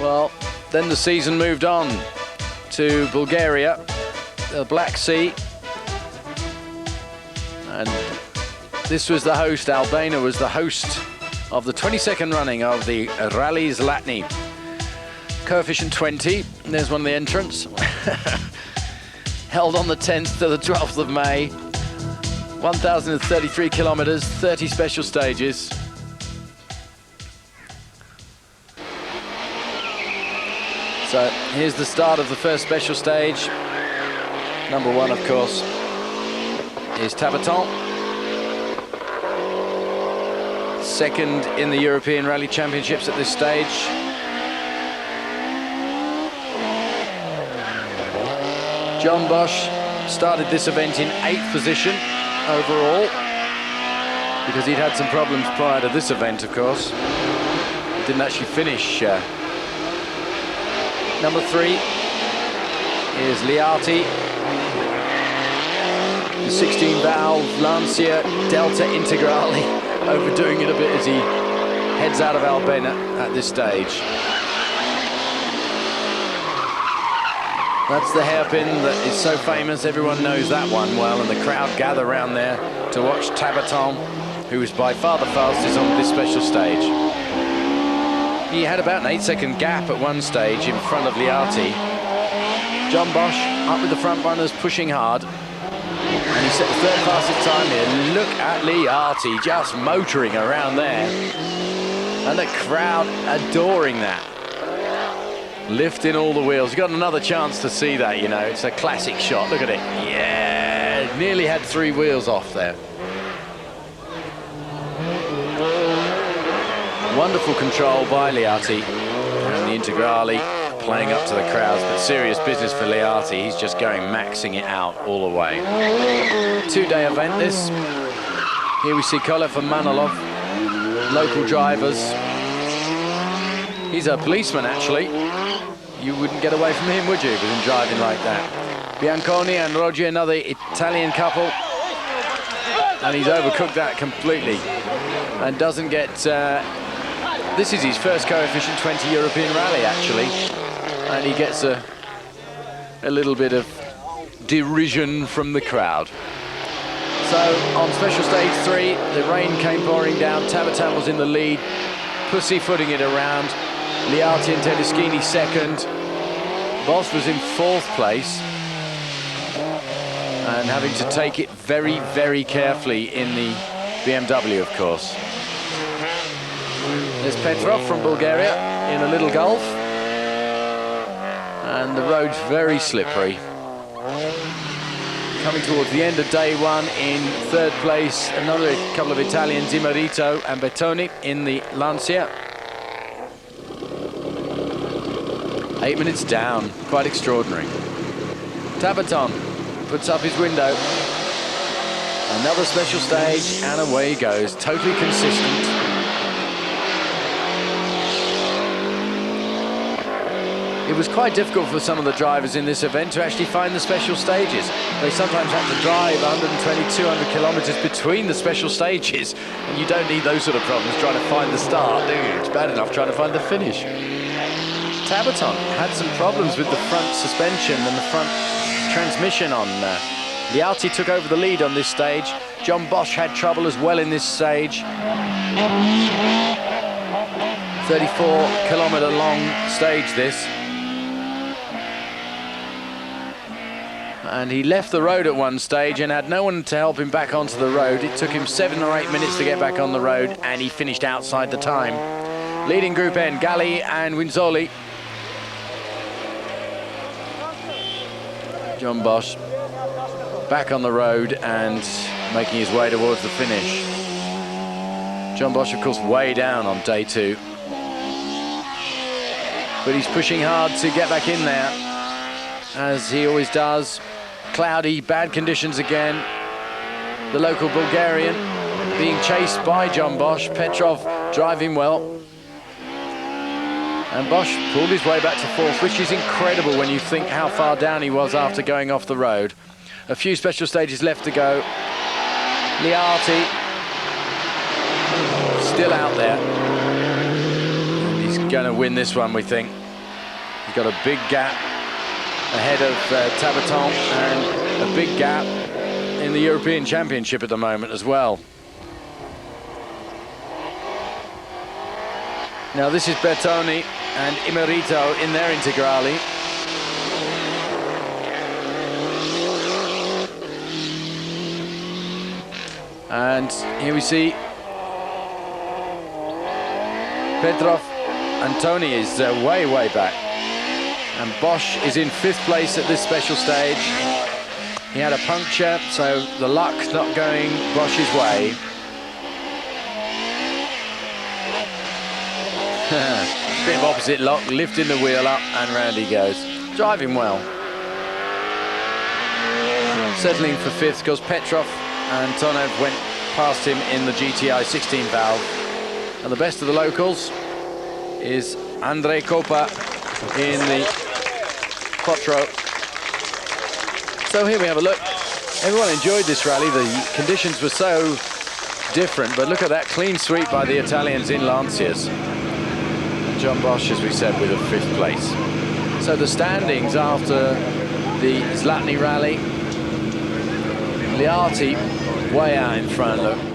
Well, then the season moved on to Bulgaria, the Black Sea. And this was the host, Albania was the host of the 22nd running of the Rally Zlatni. Coefficient 20, and there's one of the entrants. Held on the 10th to the 12th of May. 1,033 kilometers, 30 special stages. So here's the start of the first special stage. Number one, of course, is BERTONE. Second in the European Rally Championships at this stage. John Bosch started this event in 8th position overall, because he'd had some problems prior to this event, of course. Didn't actually finish. Number 3 is Liati, the 16-valve Lancia Delta Integrale, overdoing it a bit as he heads out of Albania at this stage. That's the hairpin that is so famous, everyone knows that one well, and the crowd gather around there to watch BERTONE, who is by far the fastest on this special stage. He had about an 8-second gap at one stage in front of Liati. John Bosch up with the front runners, pushing hard. And he set the third fastest time here. Look at Liati just motoring around there. And the crowd adoring that. Lifting all the wheels. You've got another chance to see that, you know. It's a classic shot. Look at it. Yeah, nearly had 3 wheels off there. Wonderful control by Liati. And the Integrale playing up to the crowds, but serious business for Liati. He's just going, maxing it out all the way. 2-day event this. Here we see Kolev and Manilov, local drivers. He's a policeman, actually. You wouldn't get away from him, would you, with him driving like that? BIANCONI and ROGGIA, another Italian couple. And he's overcooked that completely. And doesn't get... this is his first coefficient 20 European rally, actually. And he gets a little bit of derision from the crowd. So, on special stage 3, the rain came pouring down. BERTONE was in the lead, pussyfooting it around. Liati and Tedeschini second. Bosch was in 4th place. And having to take it very, very carefully in the BMW, of course. There's Petrov from Bulgaria in a little Golf. And the road's very slippery. Coming towards the end of day 1 in 3rd place, another couple of Italians, IMERITO and BERTONE in the Lancia. 8 minutes down, quite extraordinary. BERTONE puts up his window. Another special stage, and away he goes, totally consistent. It was quite difficult for some of the drivers in this event to actually find the special stages. They sometimes had to drive 120, 200 kilometers between the special stages, and you don't need those sort of problems trying to find the start, do you? It's bad enough trying to find the finish. BERTONE had some problems with the front suspension and the front transmission on. Liati took over the lead on this stage. John Bosch had trouble as well in this stage. 34-kilometer long stage this. And he left the road at one stage and had no one to help him back onto the road. It took him 7 or 8 minutes to get back on the road, and he finished outside the time. Leading Group N, Galli and Winzoli. John Bosch back on the road and making his way towards the finish. John Bosch, of course, way down on day 2. But he's pushing hard to get back in there, as he always does. Cloudy, bad conditions again. The local Bulgarian being chased by John Bosch. Petrov driving well. And Bosch pulled his way back to 4th, which is incredible when you think how far down he was after going off the road. A few special stages left to go. Liati still out there. And he's going to win this one, we think. He's got a big gap ahead of Tabaton and a big gap in the European Championship at the moment as well. Now this is Bertone and IMERITO in their Integrale. And here we see Petrov Antoni is way, way back. And BOSCH is in 5th place at this special stage. He had a puncture, so the luck not going BOSCH's way. Bit of opposite lock, lifting the wheel up, and round he goes. Driving well. Settling for 5th because Petrov and Tonov went past him in the GTI 16 valve. And the best of the locals is Andrei Kopa in the Quattro. So here we have a look. Everyone enjoyed this rally. The conditions were so different, but look at that clean sweep by the Italians in Lancias. John BOSCH, as we said, with a 5th place. So the standings after the Zlatni rally. Liati way out in front, look.